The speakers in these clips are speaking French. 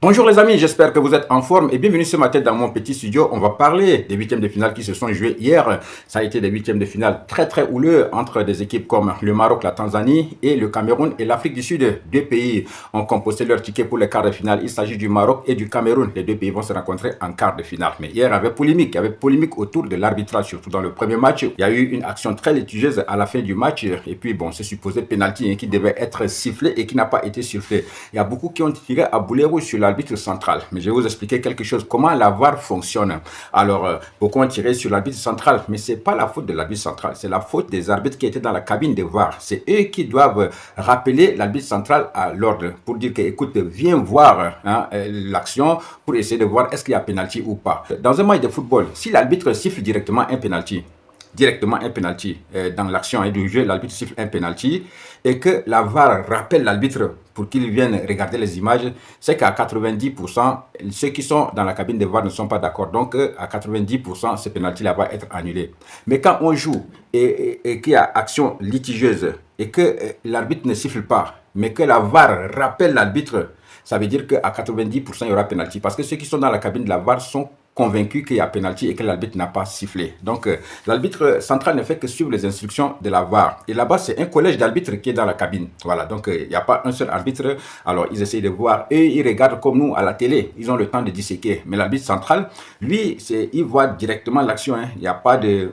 Bonjour les amis, j'espère que vous êtes en forme et bienvenue ce matin dans mon petit studio. On va parler des huitièmes de finale qui se sont joués hier. Ça a été des huitièmes de finale très houleux entre des équipes comme le Maroc, la Tanzanie et le Cameroun et l'Afrique du Sud. Deux pays ont composté leur ticket pour les quarts de finale. Il s'agit du Maroc et du Cameroun. Les deux pays vont se rencontrer en quart de finale. Mais hier, il y avait polémique autour de l'arbitrage, surtout dans le premier match. Il y a eu une action très litigieuse à la fin du match et puis bon, c'est supposé penalty qui devait être sifflé et qui n'a pas été sifflé. Il y a beaucoup qui ont tiré à boulet rouge sur l'arbitre central. Mais je vais vous expliquer quelque chose, comment la VAR fonctionne. Alors, beaucoup ont tiré sur l'arbitre central, mais ce n'est pas la faute de l'arbitre central, c'est la faute des arbitres qui étaient dans la cabine de VAR. C'est eux qui doivent rappeler l'arbitre central à l'ordre pour dire que, écoute, viens voir l'action pour essayer de voir est-ce qu'il y a pénalty ou pas. Dans un match de football, si l'arbitre siffle directement un pénalty, dans l'action du jeu, l'arbitre siffle un penalty et que la VAR rappelle l'arbitre pour qu'il vienne regarder les images, c'est qu'à 90%, ceux qui sont dans la cabine de VAR ne sont pas d'accord. Donc, à 90%, ce penalty-là va être annulé. Mais quand on joue et qu'il y a action litigieuse et que l'arbitre ne siffle pas, mais que la VAR rappelle l'arbitre, ça veut dire qu'à 90%, il y aura penalty. Parce que ceux qui sont dans la cabine de la VAR sont convaincu qu'il y a pénalty et que l'arbitre n'a pas sifflé. Donc, l'arbitre central ne fait que suivre les instructions de la VAR. Et là-bas, c'est un collège d'arbitres qui est dans la cabine. Voilà, donc il n'y a pas un seul arbitre. Alors, ils essayent de voir. Eux, ils regardent comme nous à la télé. Ils ont le temps de disséquer. Mais l'arbitre central, lui, il voit directement l'action. Il n'y a pas de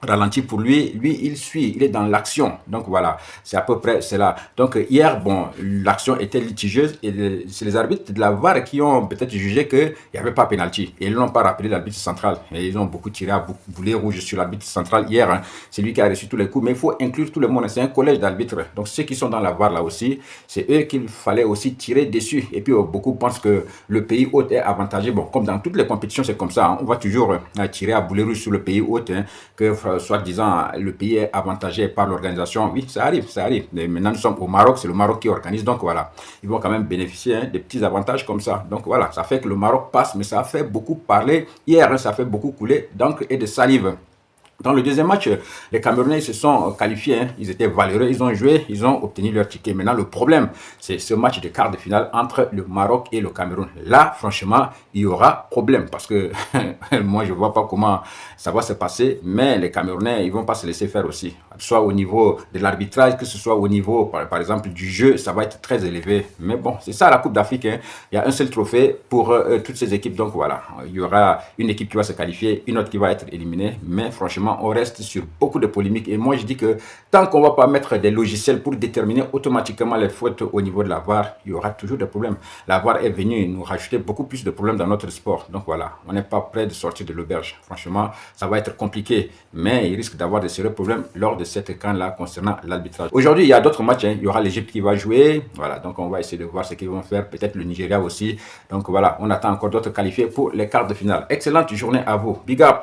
ralenti pour lui, il suit, il est dans l'action. Donc voilà, c'est à peu près cela. Donc hier, bon, l'action était litigieuse et c'est les arbitres de la VAR qui ont peut-être jugé qu'il n'y avait pas pénalty. Et ils n'ont pas rappelé l'arbitre central. Et ils ont beaucoup tiré à boulet rouge sur l'arbitre central hier. C'est lui qui a reçu tous les coups. Mais il faut inclure tout le monde. C'est un collège d'arbitres. Donc ceux qui sont dans la VAR là aussi, c'est eux qu'il fallait aussi tirer dessus. Et puis beaucoup pensent que le pays hôte est avantagé. Bon, comme dans toutes les compétitions, c'est comme ça. On va toujours tirer à boulet rouge sur le pays hôte. Que soi-disant le pays est avantagé par l'organisation. Oui, ça arrive. Mais maintenant, nous sommes au Maroc, c'est le Maroc qui organise, donc voilà. Ils vont quand même bénéficier des petits avantages comme ça. Donc voilà, ça fait que le Maroc passe, mais ça a fait beaucoup parler. Hier, ça a fait beaucoup couler d'encre et de salive. Dans le deuxième match, les Camerounais se sont qualifiés, ils étaient valeureux, ils ont joué, ils ont obtenu leur ticket. Maintenant, le problème, c'est ce match de quart de finale entre le Maroc et le Cameroun. Là, franchement, il y aura problème parce que moi, je ne vois pas comment ça va se passer, mais les Camerounais, ils ne vont pas se laisser faire aussi. Soit au niveau de l'arbitrage, que ce soit au niveau, par exemple, du jeu, ça va être très élevé. Mais bon, c'est ça la Coupe d'Afrique. Il y a un seul trophée pour toutes ces équipes. Donc voilà, il y aura une équipe qui va se qualifier, une autre qui va être éliminée. Mais franchement, on reste sur beaucoup de polémiques. Et moi, je dis que tant qu'on ne va pas mettre des logiciels pour déterminer automatiquement les fautes au niveau de la VAR, il y aura toujours des problèmes. La VAR est venue nous rajouter beaucoup plus de problèmes dans notre sport. Donc voilà, on n'est pas prêt de sortir de l'auberge. Franchement, ça va être compliqué. Mais il risque d'avoir de sérieux problèmes lors de cette CAN-là concernant l'arbitrage. Aujourd'hui, il y a d'autres matchs. Il y aura l'Égypte qui va jouer. Voilà, donc on va essayer de voir ce qu'ils vont faire. Peut-être le Nigeria aussi. Donc voilà, on attend encore d'autres qualifiés pour les quarts de finale. Excellente journée à vous. Big up!